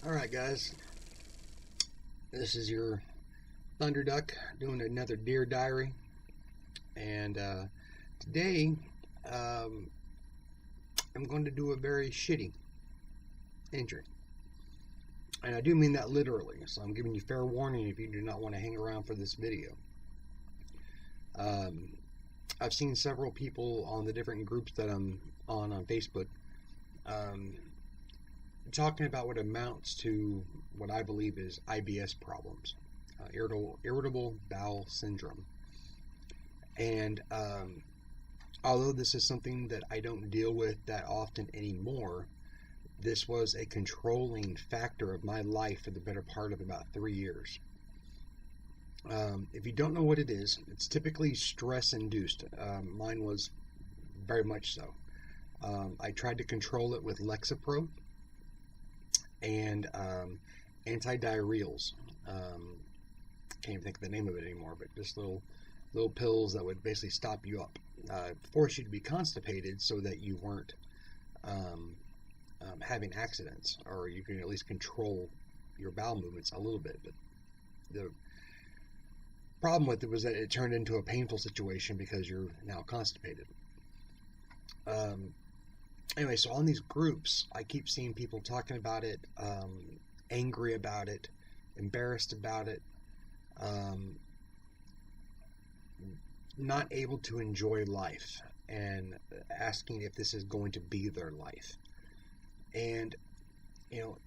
Alright guys, this is your Thunderduck doing another Dear Diary, and today I'm going to do a very shitty entry, and I do mean that literally, so I'm giving you fair warning if you do not want to hang around for this video. I've seen several people on the different groups that I'm on Facebook talking about what amounts to what I believe is IBS problems, irritable bowel syndrome. And although this is something that I don't deal with that often anymore, this was a controlling factor of my life for the better part of about 3 years. If you don't know what it is, it's typically stress-induced. Mine was very much so. I tried to control it with Lexapro and antidiarrheals. Can't even think of the name of it anymore, but just little pills that would basically stop you up, force you to be constipated so that you weren't having accidents, or you can at least control your bowel movements a little bit. But the problem with it was that it turned into a painful situation because you're now constipated. Anyway, so on these groups, I keep seeing people talking about it, angry about it, embarrassed about it, not able to enjoy life, and asking if this is going to be their life. And, you know,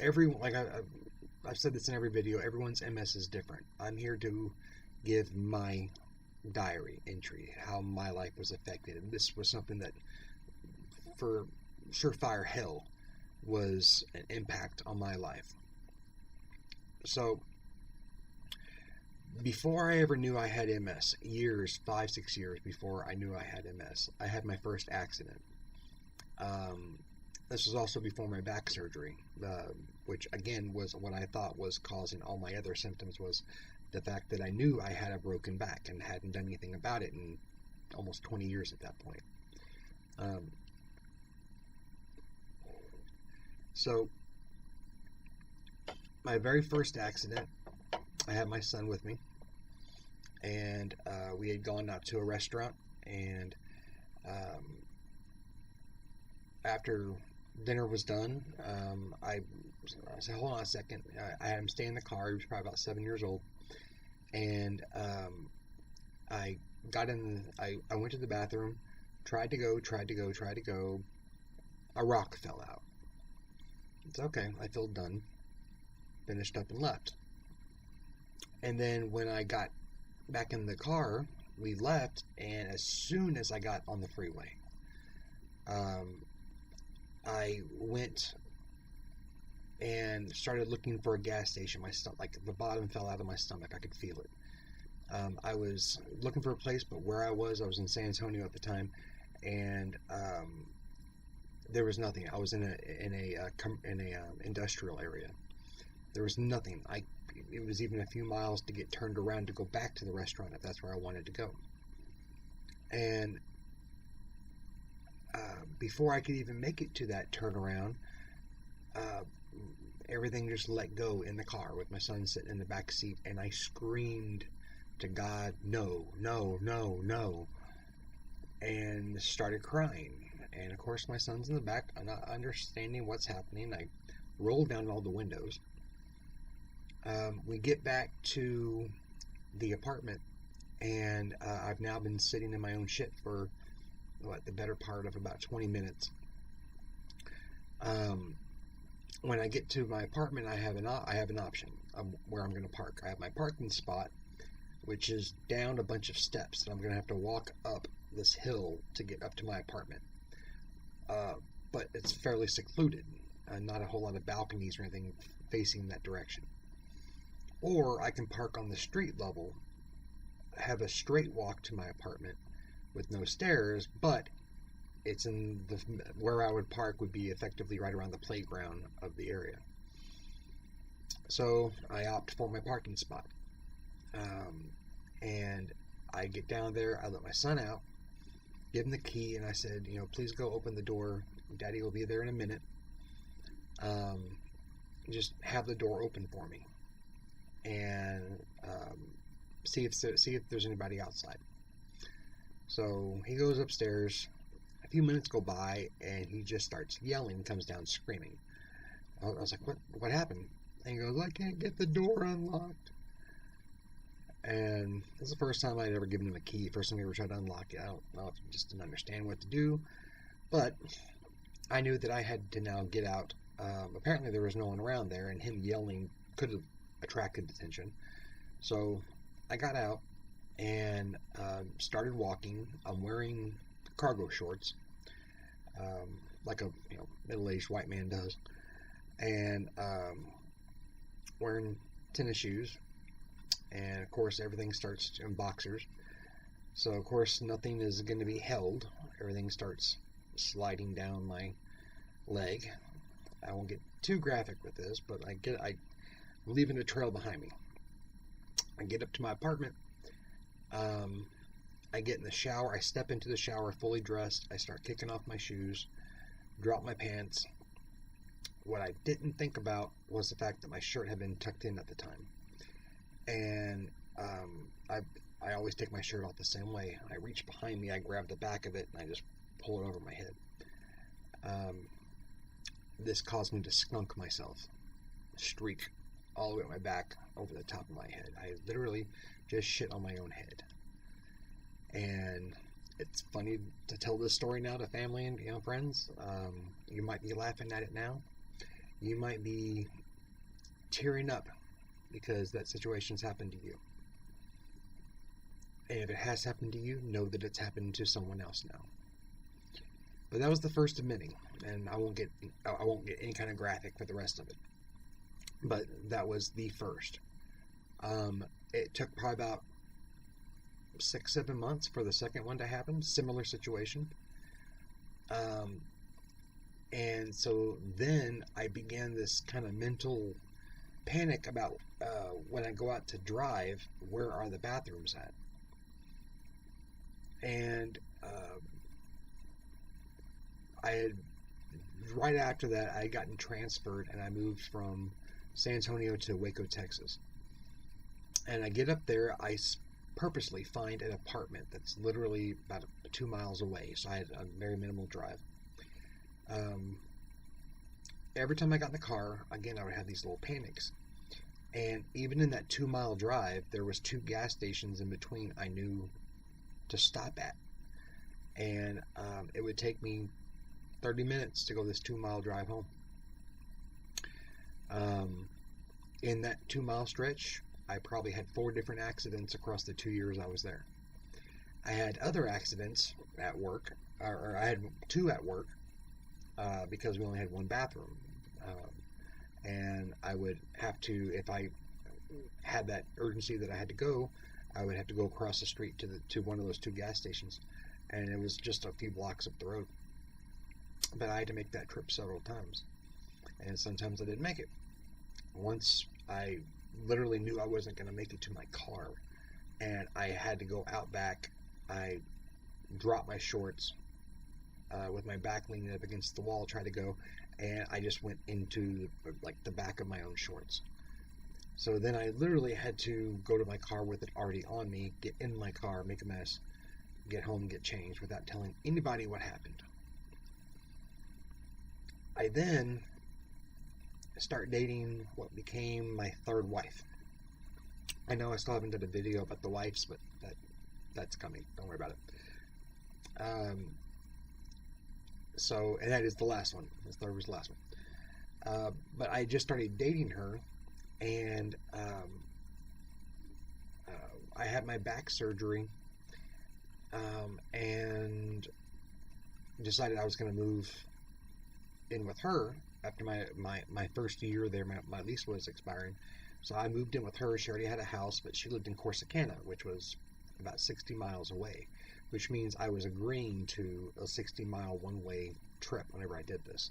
I've said this in every video, everyone's MS is different. I'm here to give my diary entry, how my life was affected. And this was something that, for surefire hell, was an impact on my life. So before I ever knew I had MS, 5-6 years before I knew I had MS, I had my first accident. This was also before my back surgery, which again was what I thought was causing all my other symptoms, was the fact that I knew I had a broken back and hadn't done anything about it in almost 20 years at that point. So my very first accident, I had my son with me, and we had gone out to a restaurant, and after dinner was done, I said, hold on a second. I had him stay in the car. He was probably about 7 years old, and I got in. I went to the bathroom, tried to go. A rock fell out. It's okay. I feel done. Finished up and left. And then when I got back in the car, we left, and as soon as I got on the freeway, I went and started looking for a gas station. My stomach, like the bottom fell out of my stomach. I could feel it. I was looking for a place, but where I was in San Antonio at the time, and there was nothing. I was in a industrial area. There was nothing. It was even a few miles to get turned around to go back to the restaurant if that's where I wanted to go. And before I could even make it to that turnaround, everything just let go in the car with my son sitting in the back seat, and I screamed to God, no, no, no, no, and started crying. And of course my son's in the back, I'm not understanding what's happening. I rolled down all the windows. We get back to the apartment, and I've now been sitting in my own shit for the better part of about 20 minutes. When I get to my apartment, I have an option of where I'm going to park. I have my parking spot, which is down a bunch of steps, and I'm going to have to walk up this hill to get up to my apartment. But it's fairly secluded, not a whole lot of balconies or anything facing that direction. Or I can park on the street level, have a straight walk to my apartment with no stairs, but it's in where I would park would be effectively right around the playground of the area. So I opt for my parking spot. And I get down there, I let my son out, give him the key, and I said, please go open the door. Daddy will be there in a minute. just have the door open for me and see if there's anybody outside. So he goes upstairs. A few minutes go by, and he just starts yelling, comes down screaming. I was like, what happened? And he goes, I can't get the door unlocked. And this is the first time I'd ever given him a key. First time he ever tried to unlock it. I don't know if he just didn't understand what to do. But I knew that I had to now get out. Apparently there was no one around there, and him yelling could have attracted attention. So I got out and started walking. I'm wearing cargo shorts, like a middle-aged white man does, and wearing tennis shoes. And of course everything starts in boxers. So of course nothing is going to be held. Everything starts sliding down my leg. I won't get too graphic with this, but I'm leaving a trail behind me. I get up to my apartment. I get in the shower. I step into the shower fully dressed. I start kicking off my shoes, drop my pants. What I didn't think about was the fact that my shirt had been tucked in at the time. And I always take my shirt off the same way. I reach behind me, I grab the back of it, and I just pull it over my head. This caused me to skunk myself, streak all the way up my back over the top of my head. I literally just shit on my own head. And it's funny to tell this story now to family and friends. You might be laughing at it now. You might be tearing up because that situation's happened to you. And if it has happened to you, know that it's happened to someone else now. But that was the first of many, and I won't get any kind of graphic for the rest of it. But that was the first. It took probably about 6-7 months for the second one to happen. Similar situation. And so then I began this kind of mental panic about when I go out to drive, where are the bathrooms at? And I had, right after that, I had gotten transferred, and I moved from San Antonio to Waco, Texas. And I get up there, I purposely find an apartment that's literally about 2 miles away, so I had a very minimal drive. Every time I got in the car, again, I would have these little panics. And even in that 2-mile drive, there was 2 gas stations in between I knew to stop at. And it would take me 30 minutes to go this 2-mile drive home. In that 2-mile stretch, I probably had 4 different accidents across the 2 years I was there. I had other accidents at work, or I had 2 at work, because we only had 1 bathroom. And I would have to, if I had that urgency that I had to go, I would have to go across the street to one of those 2 gas stations. And it was just a few blocks up the road. But I had to make that trip several times. And sometimes I didn't make it. Once I literally knew I wasn't going to make it to my car, and I had to go out back, I dropped my shorts with my back leaning up against the wall, tried to go, and I just went into the back of my own shorts. So then I literally had to go to my car with it already on me, get in my car, make a mess, get home, get changed without telling anybody what happened. I then start dating what became my 3rd wife. I know I still haven't done a video about the wives, but that's coming. Don't worry about it. So, and that is the last one. The 3rd was the last one. But I just started dating her, and I had my back surgery, and decided I was going to move in with her after my first year there. My lease was expiring, so I moved in with her. She already had a house, but she lived in Corsicana, which was about 60 miles away, which means I was agreeing to a 60-mile one-way trip whenever I did this.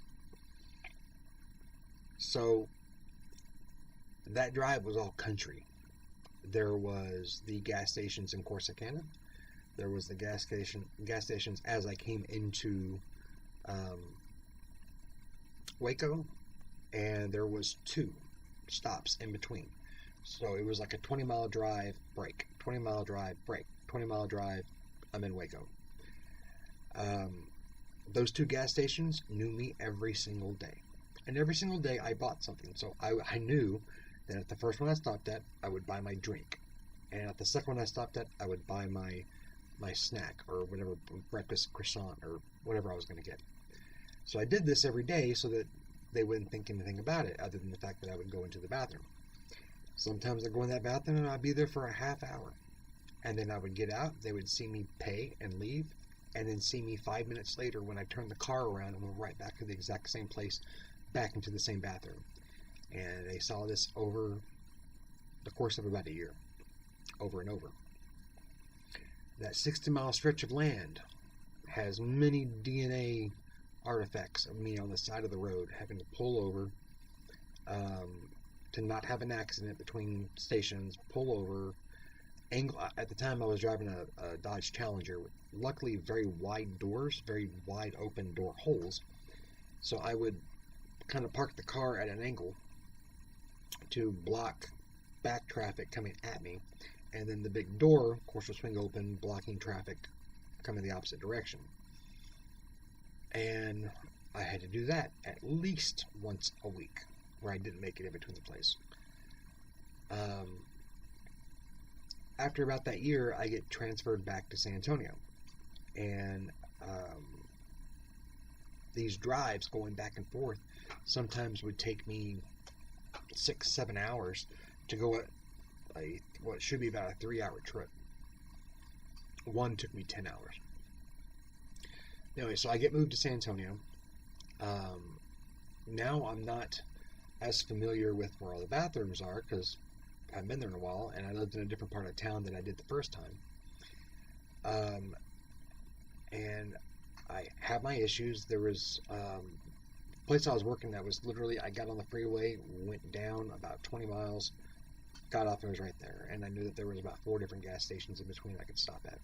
So that drive was all country. There was the gas stations in Corsicana. There was the gas stations as I came into Waco, and there was 2 stops in between. So it was like a 20-mile drive, break, 20-mile drive, break, 20-mile drive, I'm in Waco. Those 2 gas stations knew me every single day. And every single day I bought something. So I knew that at the first one I stopped at, I would buy my drink. And at the second one I stopped at, I would buy my snack or whatever, breakfast croissant or whatever I was going to get. So I did this every day so that they wouldn't think anything about it other than the fact that I would go into the bathroom. Sometimes I'd go in that bathroom and I'd be there for a half hour. And then I would get out, they would see me pay and leave, and then see me 5 minutes later when I turned the car around and went right back to the exact same place, back into the same bathroom. And they saw this over the course of about a year, over and over. That 60-mile stretch of land has many DNA artifacts of me on the side of the road having to pull over to not have an accident between stations, pull over, angle. At the time I was driving a Dodge Challenger with luckily very wide doors, very wide open door holes, so I would kind of park the car at an angle to block back traffic coming at me, and then the big door, of course, will swing open, blocking traffic coming the opposite direction. And I had to do that at least once a week, where I didn't make it in between the place. After about that year, I get transferred back to San Antonio, and these drives going back and forth sometimes would take me 6-7 hours to go at what should be about a 3-hour trip. One took me 10 hours. Anyway, so I get moved to San Antonio. Now I'm not as familiar with where all the bathrooms are because I haven't been there in a while, and I lived in a different part of town than I did the first time. And I have my issues. There was a place I was working that was literally, I got on the freeway, went down about 20 miles, got off, and it was right there. And I knew that there was about 4 different gas stations in between I could stop at.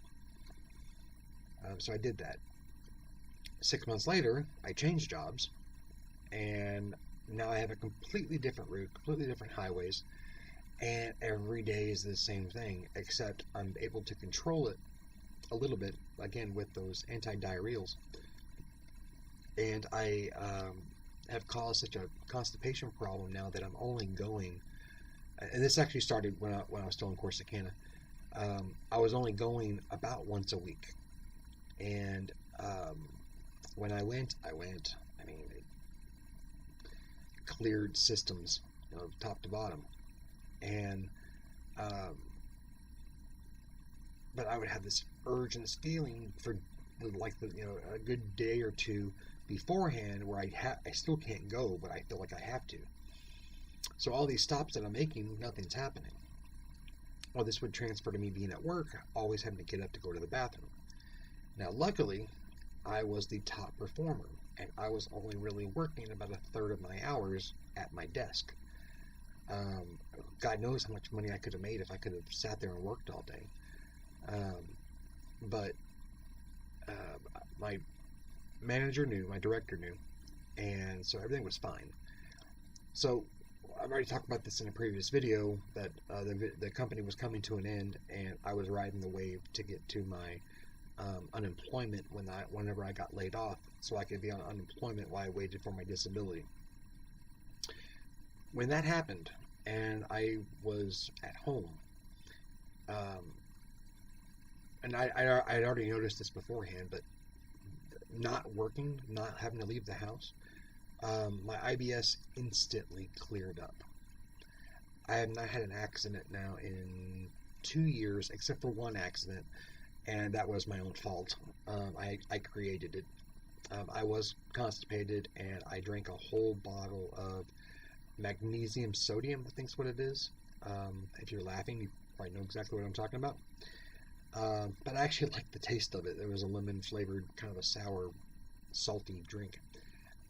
So I did that. 6 months later, I changed jobs, and now I have a completely different route, completely different highways, and every day is the same thing, except I'm able to control it a little bit, again, with those anti-diarrheals. And I have caused such a constipation problem now that I'm only going, and this actually started when I was still in Corsicana. I was only going about once a week, and when I went, I mean, it cleared systems, top to bottom, and but I would have this urge and this feeling for like a good day or two beforehand where I still can't go, but I feel like I have to. So all these stops that I'm making, nothing's happening. Well, this would transfer to me being at work, always having to get up to go to the bathroom. Now, luckily, I was the top performer, and I was only really working about a third of my hours at my desk. God knows how much money I could have made if I could have sat there and worked all day. But my manager knew, my director knew, and so everything was fine. So I've already talked about this in a previous video, that the company was coming to an end, and I was riding the wave to get to my unemployment whenever I got laid off, so I could be on unemployment while I waited for my disability. When that happened, and I was at home, and I had already noticed this beforehand, but not working, not having to leave the house, my IBS instantly cleared up. I have not had an accident now in 2 years, except for one accident, and that was my own fault. I created it. I was constipated, and I drank a whole bottle of magnesium sodium, I think is what it is. If you're laughing, you probably know exactly what I'm talking about. But I actually liked the taste of it. It was a lemon-flavored, kind of a sour, salty drink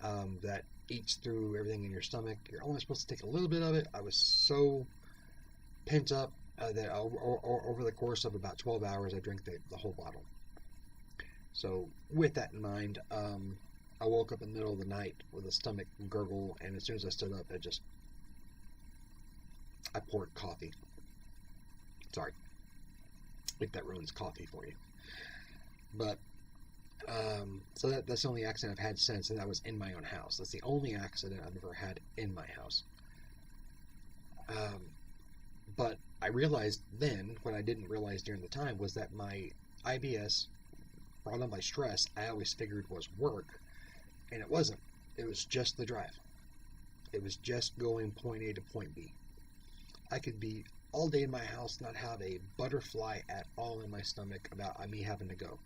that eats through everything in your stomach. You're only supposed to take a little bit of it. I was so pent up that over the course of about 12 hours, I drank the whole bottle. So with that in mind, I woke up in the middle of the night with a stomach gurgle, and as soon as I stood up, I poured coffee. Sorry if that ruins coffee for you. But, so that's the only accident I've had since, and that was in my own house. That's the only accident I've ever had in my house. But I realized then, what I didn't realize during the time, was that my IBS, brought on by stress, I always figured was work, and it wasn't. It was just the drive. It was just going point A to point B. I could be all day in my house, not have a butterfly at all in my stomach about me having to go.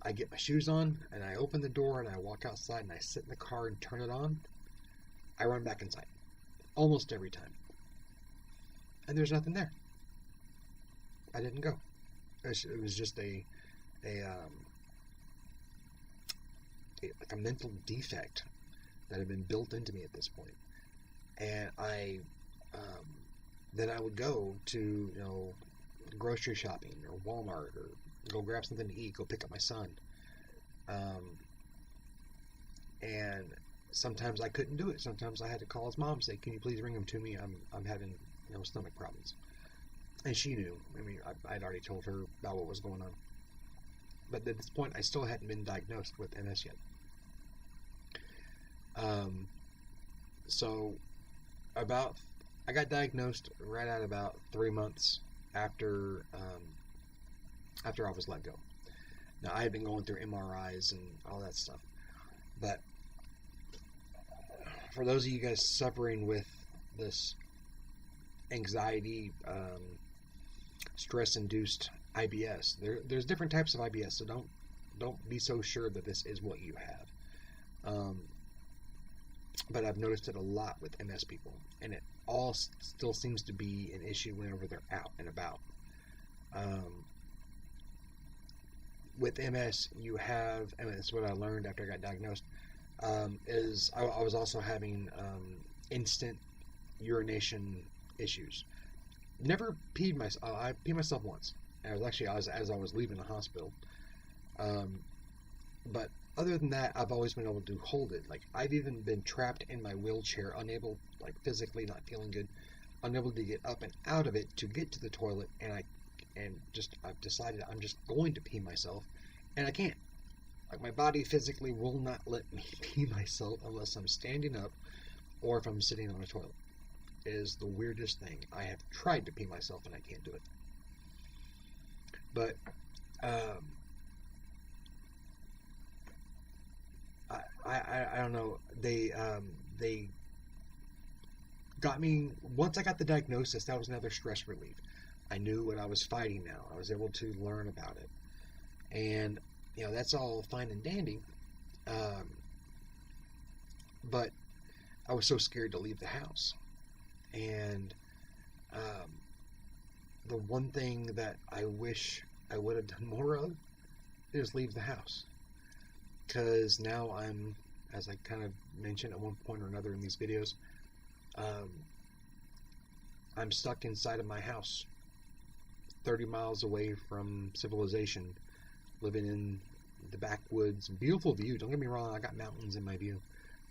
I get my shoes on, and I open the door, and I walk outside, and I sit in the car and turn it on. I run back inside. Almost every time. And there's nothing there. I didn't go. It was just a mental defect that had been built into me at this point. And then I would go to, grocery shopping or Walmart, or go grab something to eat, go pick up my son. And sometimes I couldn't do it. Sometimes I had to call his mom and say, "Can you please bring him to me? I'm having stomach problems." And she knew. I mean, I'd already told her about what was going on. But at this point, I still hadn't been diagnosed with MS yet. So I got diagnosed right at about 3 months after I was let go. Now, I had been going through MRIs and all that stuff. But for those of you guys suffering with this anxiety, stress-induced IBS, there's different types of IBS, so don't be so sure that this is what you have. But I've noticed it a lot with MS people, and it all still seems to be an issue whenever they're out and about. With MS, you have, and it's what I learned after I got diagnosed, is I was also having instant urination issues. Never peed myself. I peed myself once. And it was actually as I was leaving the hospital. But other than that, I've always been able to hold it. Like, I've even been trapped in my wheelchair, unable, like, physically not feeling good, unable to get up and out of it to get to the toilet, and I've decided I'm just going to pee myself, and I can't. Like, my body physically will not let me pee myself unless I'm standing up or if I'm sitting on a toilet. It is the weirdest thing. I have tried to pee myself and I can't do it. But I don't know. They got me, once I got the diagnosis, that was another stress relief. I knew what I was fighting now. I was able to learn about it. And, that's all fine and dandy. But I was so scared to leave the house. And the one thing that I wish I would have done more of is leave the house. Because now I'm, as I kind of mentioned at one point or another in these videos, I'm stuck inside of my house, 30 miles away from civilization, living in the backwoods. Beautiful view, don't get me wrong, I got mountains in my view,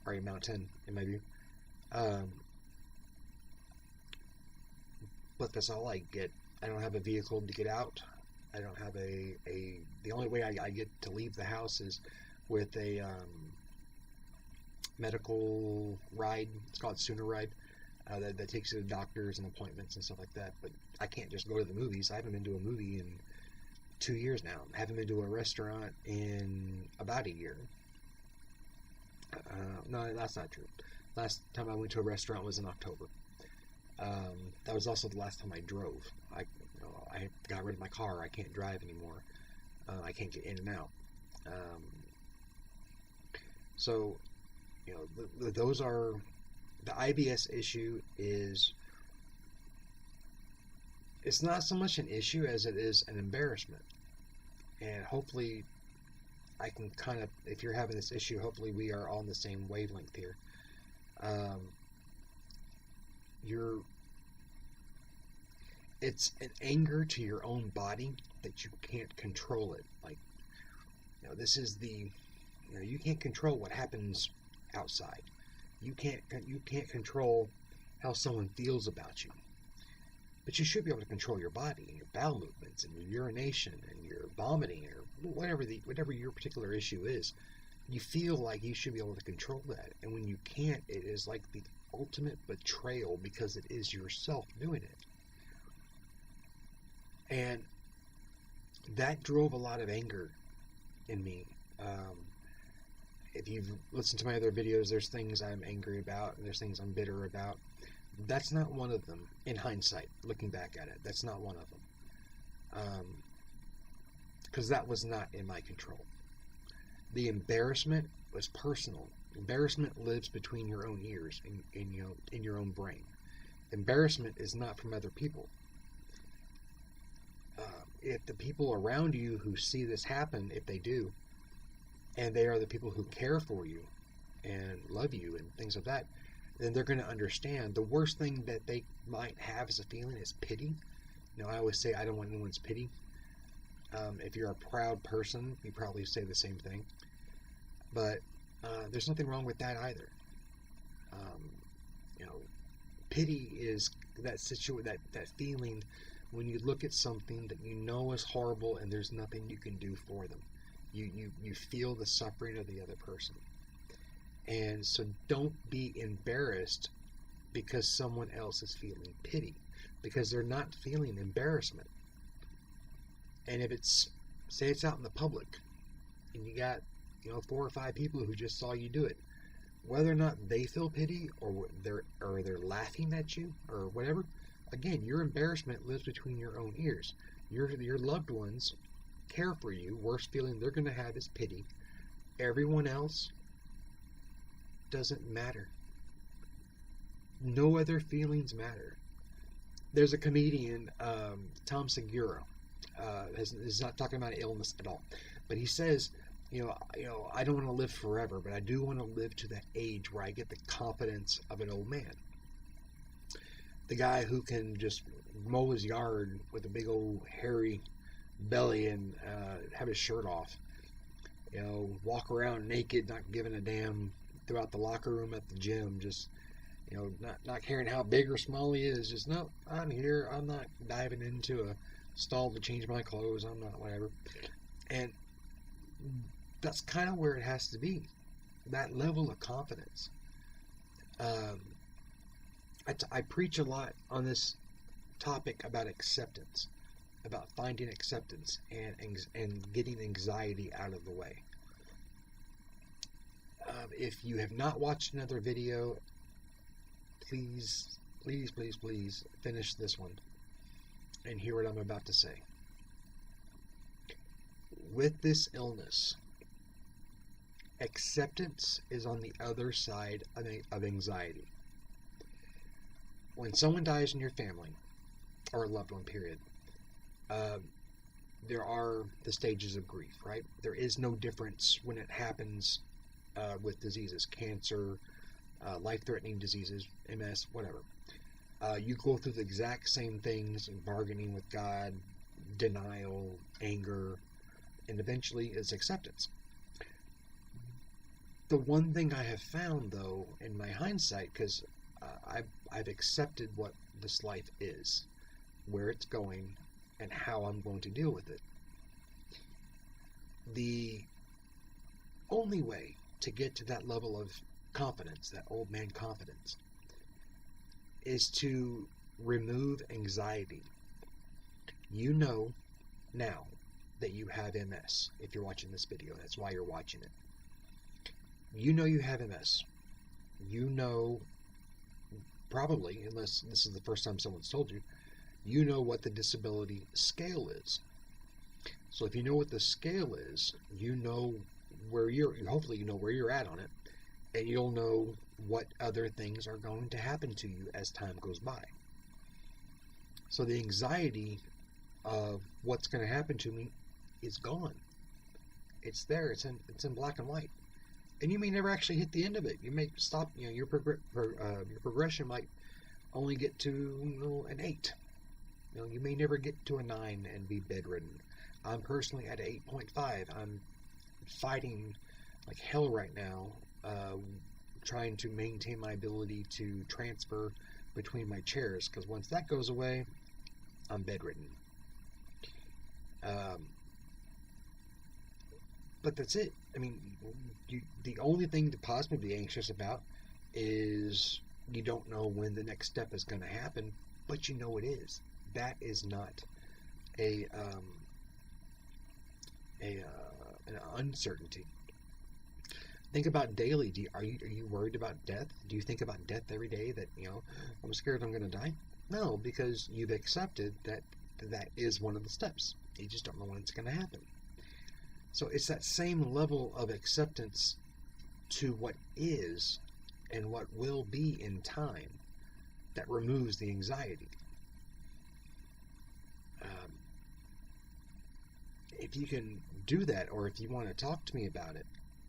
or a mountain in my view. But that's all I get. I don't have a vehicle to get out. I don't have the only way I get to leave the house is with a medical ride. It's called Sooner Ride. That takes you to doctors and appointments and stuff like that. But I can't just go to the movies. I haven't been to a movie in 2 years now. I haven't been to a restaurant in about a year. No, that's not true. Last time I went to a restaurant was in October. That was also the last time I drove. I got rid of my car. I can't drive anymore. I can't get in and out. So, those are, the IBS issue is, it's not so much an issue as it is an embarrassment. And hopefully I can kind of, if you're having this issue, hopefully we are all on the same wavelength here. It's an anger to your own body that you can't control it. Like, this is You can't control what happens outside. You can't control how someone feels about you. But you should be able to control your body and your bowel movements and your urination and your vomiting or whatever your particular issue is. You feel like you should be able to control that. And when you can't, it is like the ultimate betrayal, because it is yourself doing it. And that drove a lot of anger in me. If you've listened to my other videos, there's things I'm angry about and there's things I'm bitter about. That's not one of them. In hindsight, looking back at it, that's not one of them. Because that was not in my control. The embarrassment was personal. Embarrassment lives between your own ears, in your own brain. Embarrassment is not from other people. If the people around you who see this happen, if they do, and they are the people who care for you and love you and things like that, then they're going to understand. The worst thing that they might have as a feeling is pity. I always say I don't want anyone's pity. If you're a proud person, you probably say the same thing. But there's nothing wrong with that either. Pity is that feeling when you look at something that you know is horrible and there's nothing you can do for them. You feel the suffering of the other person. And so don't be embarrassed because someone else is feeling pity, because they're not feeling embarrassment. And if say it's out in the public and you got 4 or 5 people who just saw you do it, whether or not they feel pity or they're laughing at you or whatever, again, your embarrassment lives between your own ears. Your loved ones care for you. Worst feeling they're going to have is pity. Everyone else doesn't matter. No other feelings matter. There's a comedian, Tom Segura, is not talking about illness at all, but he says, I don't want to live forever, but I do want to live to that age where I get the confidence of an old man. The guy who can just mow his yard with a big old hairy belly and have his shirt off. Walk around naked, not giving a damn throughout the locker room at the gym, just not caring how big or small he is. Just, no, I'm here. I'm not diving into a stall to change my clothes. I'm not whatever. And that's kind of where it has to be. That level of confidence. I preach a lot on this topic about acceptance, about finding acceptance and getting anxiety out of the way. If you have not watched another video, please finish this one and hear what I'm about to say. With this illness, acceptance is on the other side of anxiety. When someone dies in your family, or a loved one, period, there are the stages of grief, right? There is no difference when it happens with diseases, cancer, life-threatening diseases, MS, whatever. You go through the exact same things, bargaining with God, denial, anger, and eventually it's acceptance. The one thing I have found, though, in my hindsight, because I've accepted what this life is, where it's going, and how I'm going to deal with it. The only way to get to that level of confidence, that old man confidence, is to remove anxiety. You know now that you have MS. If you're watching this video, that's why you're watching it. You know you have MS. You know, probably, unless this is the first time someone's told you, you know what the disability scale is. So if you know what the scale is, you know hopefully you know where you're at on it, and you'll know what other things are going to happen to you as time goes by. So the anxiety of what's going to happen to me is gone. It's there. It's in black and white. And you may never actually hit the end of it. You may stop. Your progression might only get to an 8. You may never get to a 9 and be bedridden. I'm personally at an 8.5. I'm fighting like hell right now, trying to maintain my ability to transfer between my chairs, because once that goes away, I'm bedridden. But that's it. I mean, the only thing to possibly be anxious about is you don't know when the next step is going to happen, but you know it is. That is not a an uncertainty. Think about daily. Are you worried about death? Do you think about death every day? That I'm scared I'm going to die. No, because you've accepted that is one of the steps. You just don't know when it's going to happen. So it's that same level of acceptance to what is and what will be in time that removes the anxiety. If you can do that, or if you want to talk to me about it,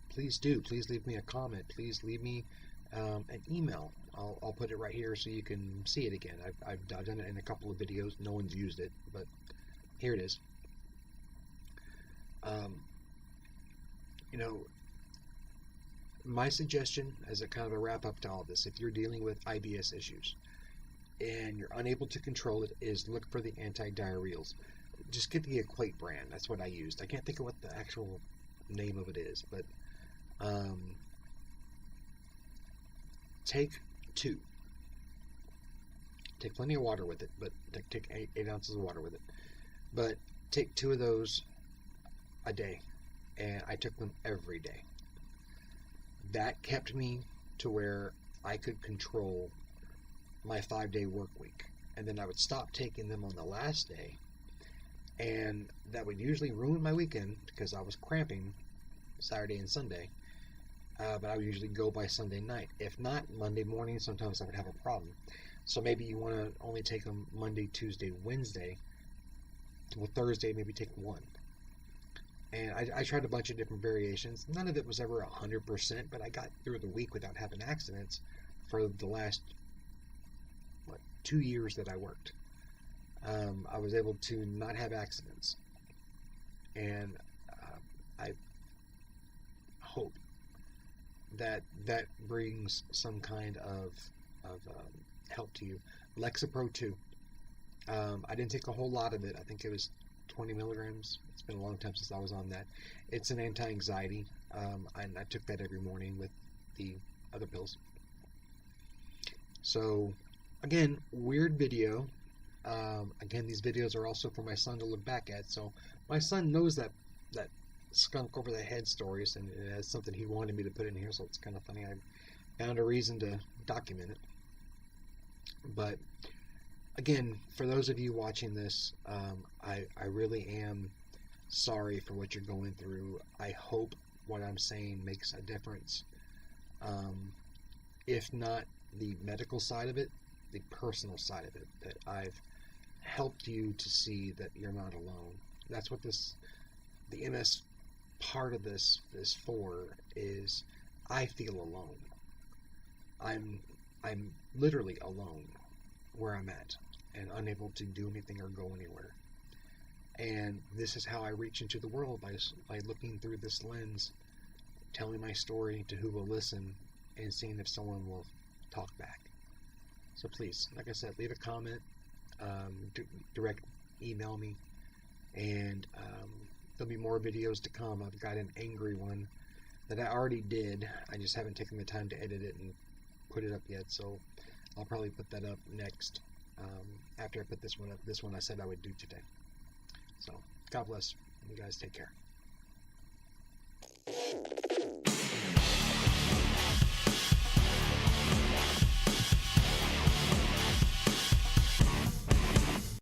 please do. Please leave me a comment. Please leave me an email. I'll put it right here so you can see it again. I've done it in a couple of videos. No one's used it, but here it is. My suggestion as a kind of a wrap up to all this, if you're dealing with IBS issues and you're unable to control it, is look for the anti-diarrheals. Just get the Equate brand. That's what I used. I can't think of what the actual name of it is, but take 2. Take plenty of water with it, but take 8 ounces of water with it. But take 2 of those a day, and I took them every day. That kept me to where I could control my 5-day work week, and then I would stop taking them on the last day, and that would usually ruin my weekend because I was cramping Saturday and Sunday, but I would usually go by Sunday night. If not, Monday morning, sometimes I would have a problem. So maybe you want to only take them Monday, Tuesday, Wednesday. Well, Thursday, maybe take 1. And I tried a bunch of different variations. None of it was ever 100%, but I got through the week without having accidents for the last 2 years that I worked. I was able to not have accidents, and I hope that brings some kind of help to you. Lexapro 2. I didn't take a whole lot of it. I think it was 20 milligrams. It's been a long time since I was on that. It's an anti-anxiety, and I took that every morning with the other pills. So, again, weird video. Again, these videos are also for my son to look back at. So my son knows that skunk over the head stories, and it has something he wanted me to put in here. So it's kind of funny. I found a reason to document it. But again, for those of you watching this, I really am sorry for what you're going through. I hope what I'm saying makes a difference. If not the medical side of it, the personal side of it, that I've helped you to see that you're not alone. That's what the MS part of this is for, is I feel alone. I'm literally alone where I'm at and unable to do anything or go anywhere. And this is how I reach into the world, by looking through this lens, telling my story to who will listen, and seeing if someone will talk back. So please, like I said, leave a comment, direct email me, and there'll be more videos to come. I've got an angry one that I already did. I just haven't taken the time to edit it and put it up yet, so I'll probably put that up next, after I put this one up. This one I said I would do today. So, God bless. You guys take care.